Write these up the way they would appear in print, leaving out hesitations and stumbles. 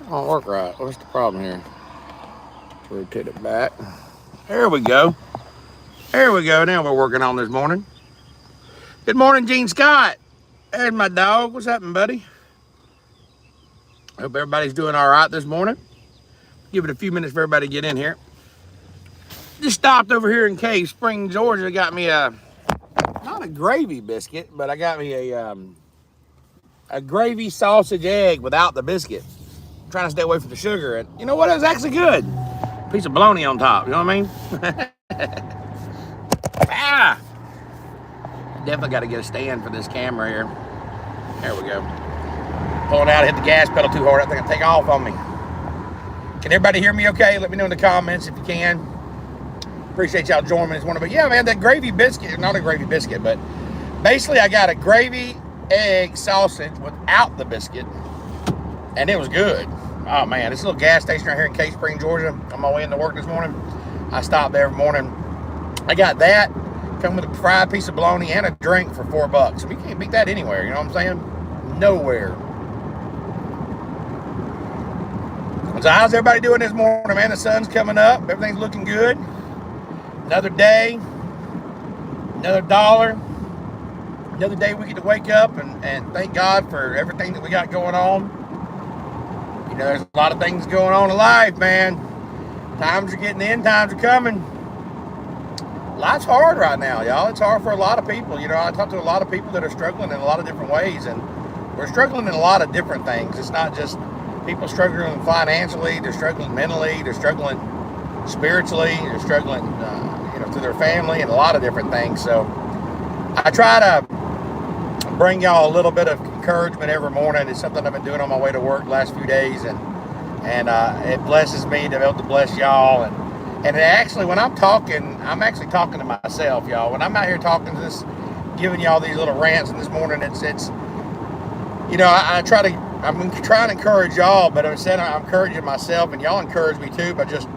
Won't work right. What's the problem here? Rotate it back. There we go. There we go. Now we're working on this morning. Good morning, Gene Scott. There's my dog. What's happening, buddy? Hope everybody's doing all right this morning. Give it a few minutes for everybody to get in here. Just stopped over here in Cave Spring, Georgia. Got me not a gravy biscuit, but I got me a gravy sausage egg without the biscuit. I'm trying to stay away from the sugar. And you know what? It was actually good. Piece of bologna on top. You know what I mean? Ah! Definitely got to get a stand for this camera here. There we go. Pulling out, hit the gas pedal too hard. I think it'll take off on me. Can everybody hear me okay? Let me know in the comments if you can. Appreciate y'all joining me this morning. But yeah, man, that gravy biscuit, not a gravy biscuit, but basically I got a gravy egg sausage without the biscuit. And it was good. Oh man, this little gas station right here in Cave Spring, Georgia. On my way into work this morning, I stopped there every morning. I got that, come with a fried piece of bologna and a drink for $4. So we can't beat that anywhere, you know what I'm saying? Nowhere. So how's everybody doing this morning, man? The sun's coming up. Everything's looking good. Another day. Another dollar. Another day we get to wake up and thank God for everything that we got going on. You know, there's a lot of things going on in life, man. Times are getting in. Times are coming. Life's hard right now, y'all. It's hard for a lot of people. You know, I talk to a lot of people that are struggling in a lot of different ways, and we're struggling in a lot of different things. It's not just people struggling financially. They're struggling mentally. They're struggling spiritually. They're struggling, through their family and a lot of different things. So I try to bring y'all a little bit of encouragement every morning. It's something I've been doing on my way to work the last few days, and it blesses me to be able to bless y'all. And it actually, when I'm talking, I'm actually talking to myself, y'all. When I'm out here talking to this, giving y'all these little rants in this morning, I'm trying to encourage y'all, but instead I'm encouraging myself, and y'all encourage me too by just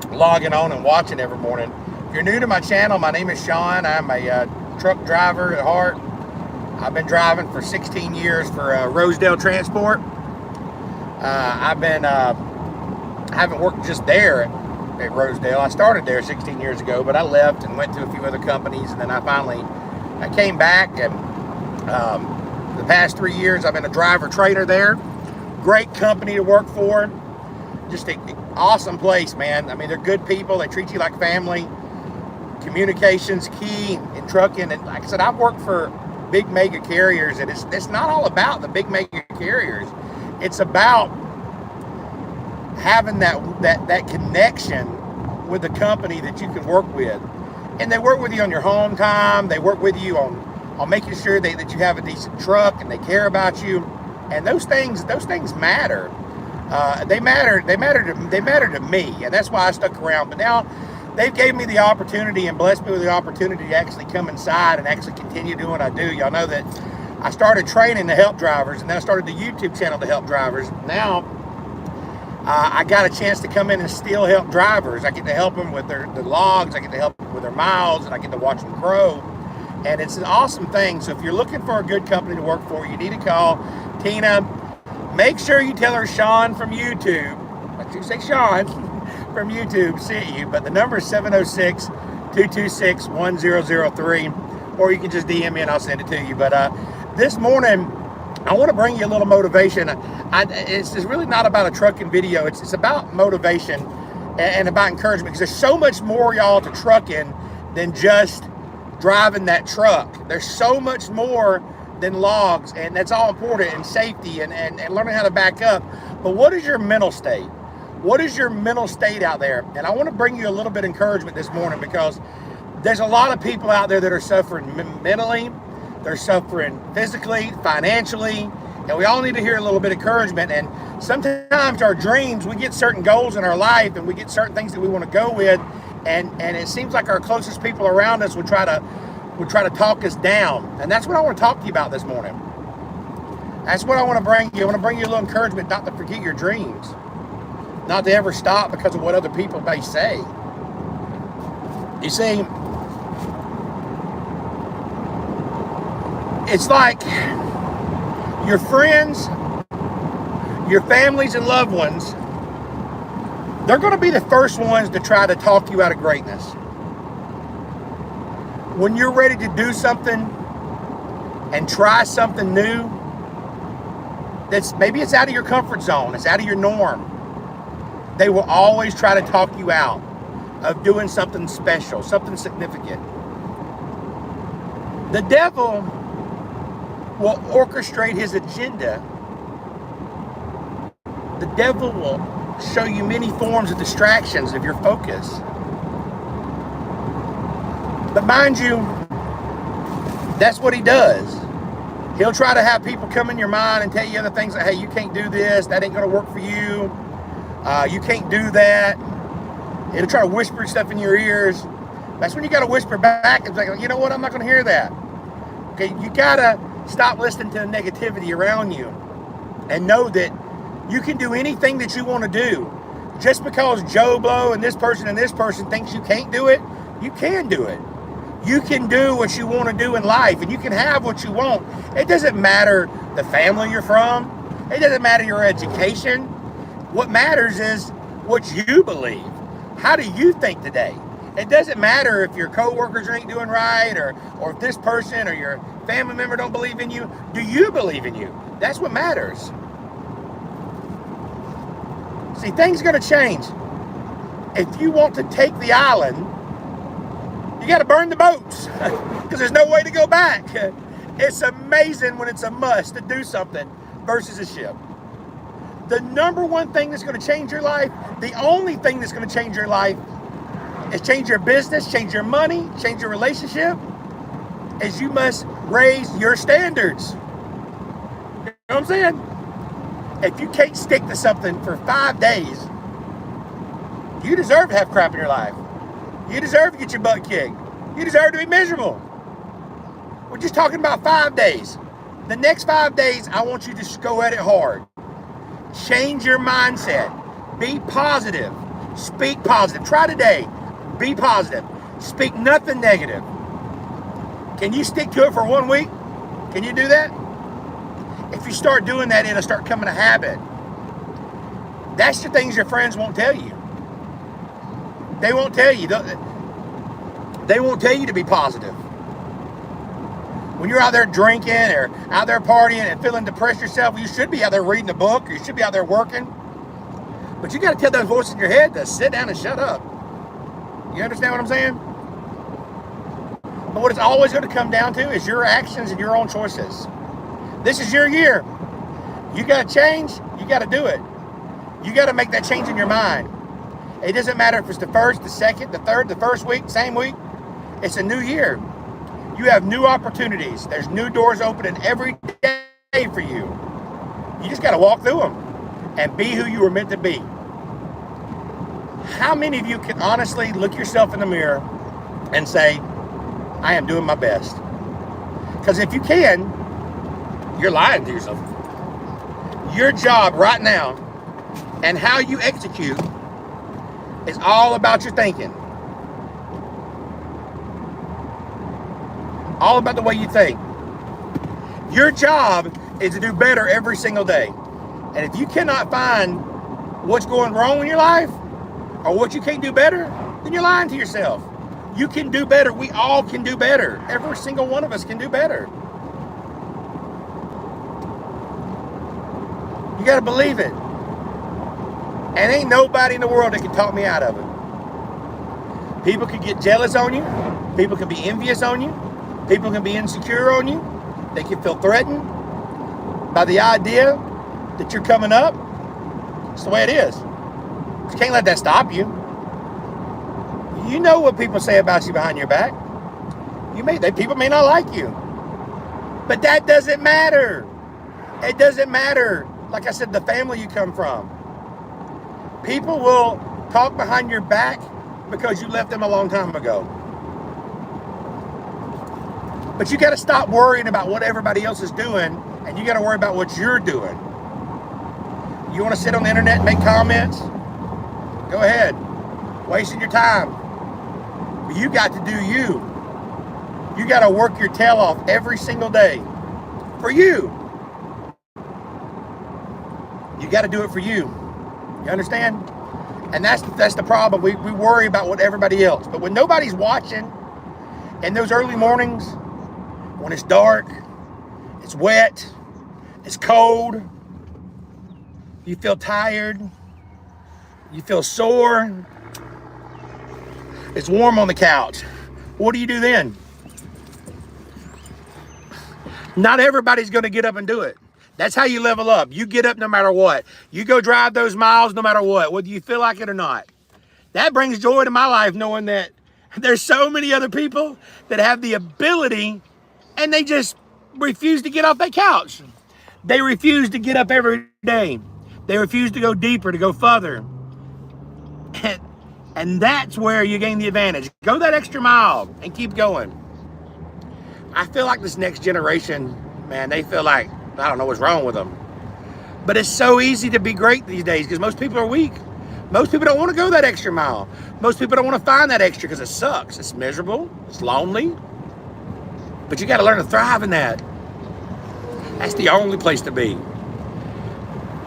logging on and watching every morning. If you're new to my channel, my name is Shawn. I'm a truck driver at heart. I've been driving for 16 years for Rosedale Transport. I haven't worked just there at Rosedale. I started there 16 years ago, but I left and went to a few other companies, and then I came back, and the past 3 years I've been a driver trainer there. Great company to work for. Just an awesome place, man. I mean, they're good people. They treat you like family. Communication's key in trucking, and like I said, I've worked for big mega carriers, and it's not all about the big mega carriers. It's about having that connection with the company that you can work with, and they work with you on your home time. They work with you on making sure that you have a decent truck, and they care about you, and those things matter. They matter to me, and that's why I stuck around. But now they've gave me the opportunity and blessed me with the opportunity to actually come inside and actually continue doing what I do. Y'all know that I started training to help drivers, and then I started the YouTube channel to help drivers. Now I got a chance to come in and still help drivers. I get to help them with their logs. I get to help them with their miles, and I get to watch them grow. And it's an awesome thing. So if you're looking for a good company to work for, you need to call Tina. Make sure you tell her Shawn from YouTube. Let you say Shawn from YouTube sent you, but the number is 706-226-1003, or you can just DM me and I'll send it to you. But this morning, I want to bring you a little motivation. It's really not about a trucking video. It's about motivation and about encouragement, because there's so much more, y'all, to trucking than just driving that truck. There's so much more than logs, and that's all important, and safety and learning how to back up. But what is your mental state? What is your mental state out there? And I want to bring you a little bit of encouragement this morning, because there's a lot of people out there that are suffering mentally, they're suffering physically, financially, and we all need to hear a little bit of encouragement. And sometimes our dreams, we get certain goals in our life, and we get certain things that we want to go with, and it seems like our closest people around us would try to talk us down. And that's what I want to talk to you about this morning. That's what I want to bring you. I want to bring you a little encouragement not to forget your dreams, not to ever stop because of what other people may say. You see, it's like your friends your families and loved ones, they're going to be the first ones to try to talk you out of greatness. When you're ready to do something and try something new, that's maybe it's out of your comfort zone, it's out of your norm, they will always try to talk you out of doing something special, something significant. The devil will orchestrate his agenda. The devil will show you many forms of distractions of your focus. But mind you, that's what he does. He'll try to have people come in your mind and tell you other things like, hey, you can't do this, that ain't going to work for you. You can't do that. It'll try to whisper stuff in your ears. That's when you got to whisper back and say, you know what, I'm not going to hear that. Okay, you got to stop listening to the negativity around you and know that you can do anything that you want to do. Just because Joe Blow and this person thinks you can't do it, you can do it. You can do what you want to do in life, and you can have what you want. It doesn't matter the family you're from. It doesn't matter your education. What matters is what you believe. How do you think today? It doesn't matter if your coworkers ain't doing right, or if this person or your family member don't believe in you. Do you believe in you? That's what matters. See, things are going to change. If you want to take the island, you got to burn the boats because there's no way to go back. It's amazing when it's a must to do something versus a ship. The number one thing that's going to change your life, the only thing that's going to change your life, is change your business, change your money, change your relationship, is you must raise your standards. You know what I'm saying? If you can't stick to something for 5 days, you deserve to have crap in your life. You deserve to get your butt kicked. You deserve to be miserable. We're just talking about 5 days. The next 5 days, I want you to just go at it hard. Change your mindset. Be positive. Speak positive. Try today. Be positive. Speak nothing negative. Can you stick to it for 1 week? Can you do that? If you start doing that, it'll start becoming a habit. That's the things your friends won't tell you. They won't tell you. They won't tell you to be positive. When you're out there drinking or out there partying and feeling depressed yourself, you should be out there reading a book, or you should be out there working. But you got to tell those voices in your head to sit down and shut up. You understand what I'm saying? But what it's always going to come down to is your actions and your own choices. This is your year. You got to change. You got to do it. You got to make that change in your mind. It doesn't matter if it's the first, the second, the third, the first week, same week. It's a new year. You have new opportunities. There's new doors opening every day for you. You just got to walk through them and be who you were meant to be. How many of you can honestly look yourself in the mirror and say, I am doing my best? Because if you can, you're lying to yourself. Your job right now and how you execute is all about your thinking. All about the way you think. Your job is to do better every single day. And if you cannot find what's going wrong in your life or what you can't do better, then you're lying to yourself. You can do better. We all can do better. Every single one of us can do better. You got to believe it. And ain't nobody in the world that can talk me out of it. People can get jealous on you. People can be envious on you. People can be insecure on you. They can feel threatened by the idea that you're coming up. It's the way it is. You can't let that stop you. You know what people say about you behind your back. People may not like you. But that doesn't matter. It doesn't matter. Like I said, the family you come from. People will talk behind your back because you left them a long time ago. But you got to stop worrying about what everybody else is doing, and you got to worry about what you're doing. You want to sit on the internet and make comments? Go ahead. Wasting your time. But you got to do you. You got to work your tail off every single day for you. You got to do it for you. You understand? And that's the problem. We worry about what everybody else. But when nobody's watching, in those early mornings, when it's dark, it's wet, it's cold, you feel tired, you feel sore, it's warm on the couch. What do you do then? Not everybody's going to get up and do it. That's how you level up. You get up no matter what. You go drive those miles no matter what, whether you feel like it or not. That brings joy to my life, knowing that there's so many other people that have the ability and they just refuse to get off that couch. They refuse to get up every day. They refuse to go deeper, to go further. And that's where you gain the advantage. Go that extra mile and keep going. I feel like this next generation, man, they feel like, I don't know what's wrong with them. But it's so easy to be great these days because most people are weak. Most people don't want to go that extra mile. Most people don't want to find that extra because it sucks. It's miserable. It's lonely. But you got to learn to thrive in that. That's the only place to be.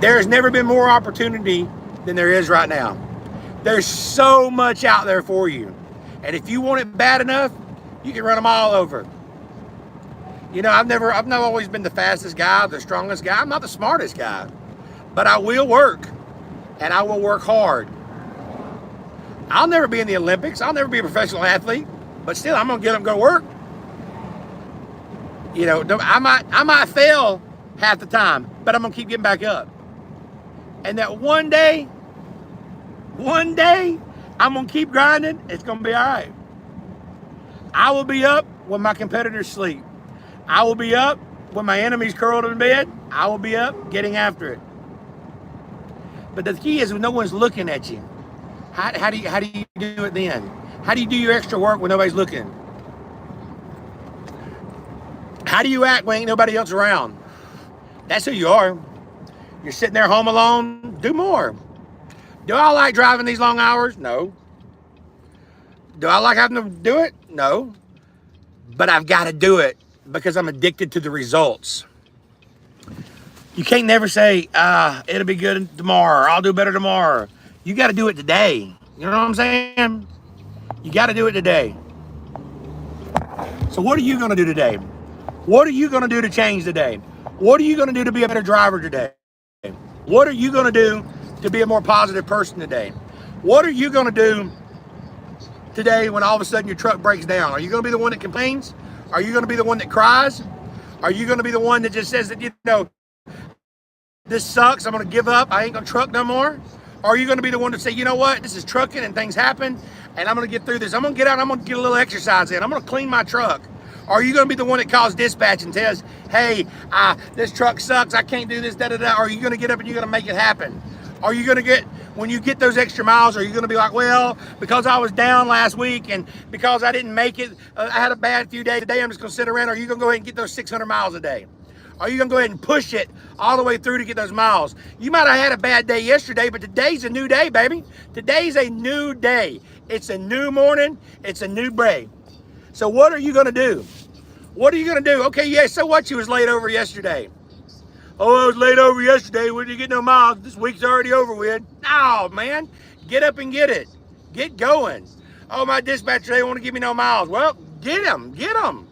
There has never been more opportunity than there is right now. There's so much out there for you. And if you want it bad enough, you can run them all over. You know, I've not always been the fastest guy, the strongest guy. I'm not the smartest guy. But I will work. And I will work hard. I'll never be in the Olympics. I'll never be a professional athlete. But still, I'm going to get up and go to work. You know, I might fail half the time, but I'm going to keep getting back up. And that one day, I'm going to keep grinding. It's going to be all right. I will be up when my competitors sleep. I will be up when my enemy's curled in bed. I will be up getting after it. But the key is when no one's looking at you. How do you do it then? How do you do your extra work when nobody's looking? How do you act when ain't nobody else around? That's who you are. You're sitting there home alone. Do more. Do I like driving these long hours? No. Do I like having to do it? No. But I've got to do it because I'm addicted to the results. You can't never say, it'll be good tomorrow, or I'll do better tomorrow. You got to do it today. You know what I'm saying? You got to do it today. So what are you going to do today? What are you going to do to change today? What are you going to do to be a better driver today? What are you going to do to be a more positive person today? What are you going to do today when all of a sudden your truck breaks down? Are you going to be the one that complains? Are you going to be the one that cries? Are you going to be the one that just says that, you know, this sucks, I'm going to give up, I ain't going to truck no more? Or are you going to be the one to say, you know what, this is trucking and things happen and I'm going to get through this. I'm going to get out and I'm going to get a little exercise in. I'm going to clean my truck. Or are you going to be the one that calls dispatch and tells, hey, this truck sucks, I can't do this, da-da-da. Or are you going to get up and you're going to make it happen? Are you going to get, when you get those extra miles, are you going to be like, well, because I was down last week and because I didn't make it, I had a bad few days today, I'm just going to sit around? Or are you going to go ahead and get those 600 miles a day? Are you going to go ahead and push it all the way through to get those miles? You might have had a bad day yesterday, but today's a new day, baby. Today's a new day. It's a new morning. It's a new day. So what are you going to do? What are you going to do? Okay, yeah, so what? You was late over yesterday. Oh, I was late over yesterday. We didn't get no miles. This week's already over with. No, man. Get up and get it. Get going. Oh, my dispatcher, they won't give me no miles. Well, get them. Get them.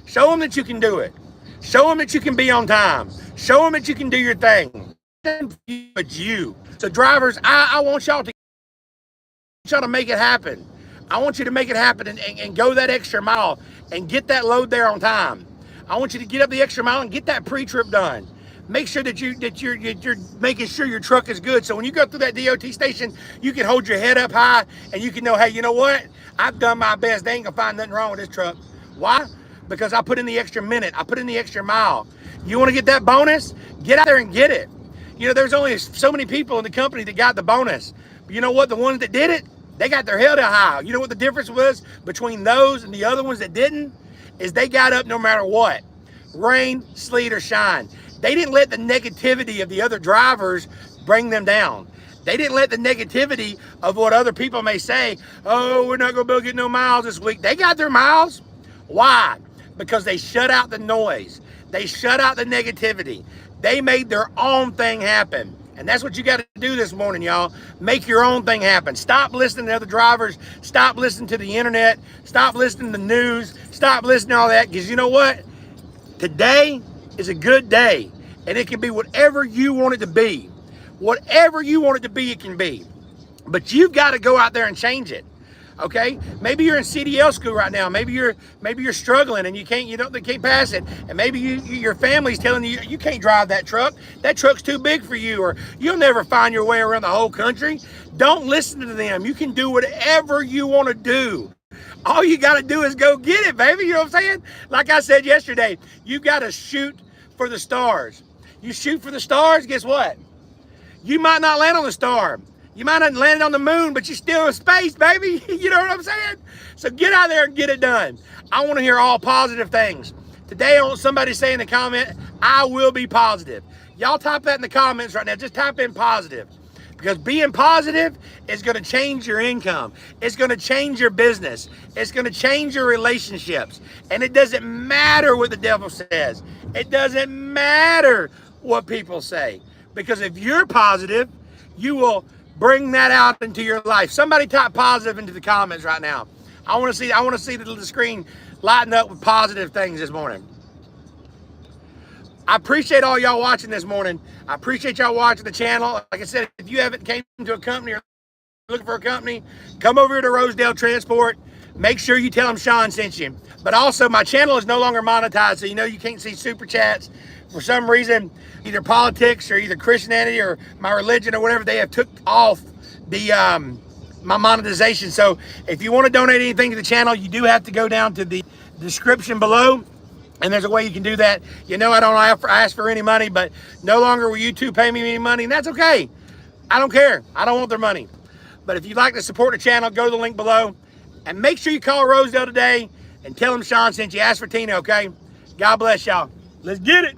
Show them that you can do it. Show them that you can be on time. Show them that you can do your thing. It's you. So drivers, I want y'all to make it happen. I want you to make it happen and go that extra mile and get that load there on time. I want you to get up the extra mile and get that pre-trip done. Make sure that you're making sure your truck is good. So when you go through that DOT station, you can hold your head up high and you can know, hey, you know what? I've done my best. They ain't gonna find nothing wrong with this truck. Why? Because I put in the extra minute. I put in the extra mile. You want to get that bonus? Get out there and get it. You know, there's only so many people in the company that got the bonus. But you know what? The ones that did it, they got their head high. You know what the difference was between those and the other ones that didn't? Is they got up no matter what. Rain, sleet, or shine. They didn't let the negativity of the other drivers bring them down. They didn't let the negativity of what other people may say, oh, we're not going to be able to get no miles this week. They got their miles. Why? Because they shut out the noise. They shut out the negativity. They made their own thing happen. And that's what you got to do this morning, y'all. Make your own thing happen. Stop listening to other drivers. Stop listening to the internet. Stop listening to the news. Stop listening to all that, because you know what? Today is a good day, and it can be whatever you want it to be. Whatever you want it to be, it can be. But you've got to go out there and change it. Okay, maybe you're in CDL school right now. Maybe you're struggling and you can't pass it. And maybe your family's telling you you can't drive that truck. That truck's too big for you, or you'll never find your way around the whole country. Don't listen to them. You can do whatever you want to do. All you got to do is go get it, baby. You know what I'm saying? Like I said yesterday, you got to shoot for the stars. You shoot for the stars, guess what? You might not land on the star. You might not land on the moon, but you're still in space, baby. You know what I'm saying? So get out there and get it done. I want to hear all positive things. Today, I want somebody to say in the comment, I will be positive. Y'all type that in the comments right now. Just type in positive. Because being positive is going to change your income. It's going to change your business. It's going to change your relationships. And it doesn't matter what the devil says. It doesn't matter what people say. Because if you're positive, you will bring that out into your life. Somebody type positive into the comments right now. I want to see the screen lighten up with positive things this morning. I appreciate all y'all watching this morning. I appreciate y'all watching the channel. Like I said, if you haven't came to a company or looking for a company, come over here to Rosedale Transport. Make sure you tell them Shawn sent you. But also, my channel is no longer monetized, so you can't see super chats. For some reason, either politics or either Christianity or my religion or whatever, they have took off the my monetization. So if you want to donate anything to the channel, you do have to go down to the description below, and there's a way you can do that. I don't ask for any money, but no longer will YouTube pay me any money, and that's okay. I don't care. I don't want their money. But if you'd like to support the channel, go to the link below, and make sure you call Rosedale today and tell them Shawn sent you. Ask for Tina, okay? God bless y'all. Let's get it.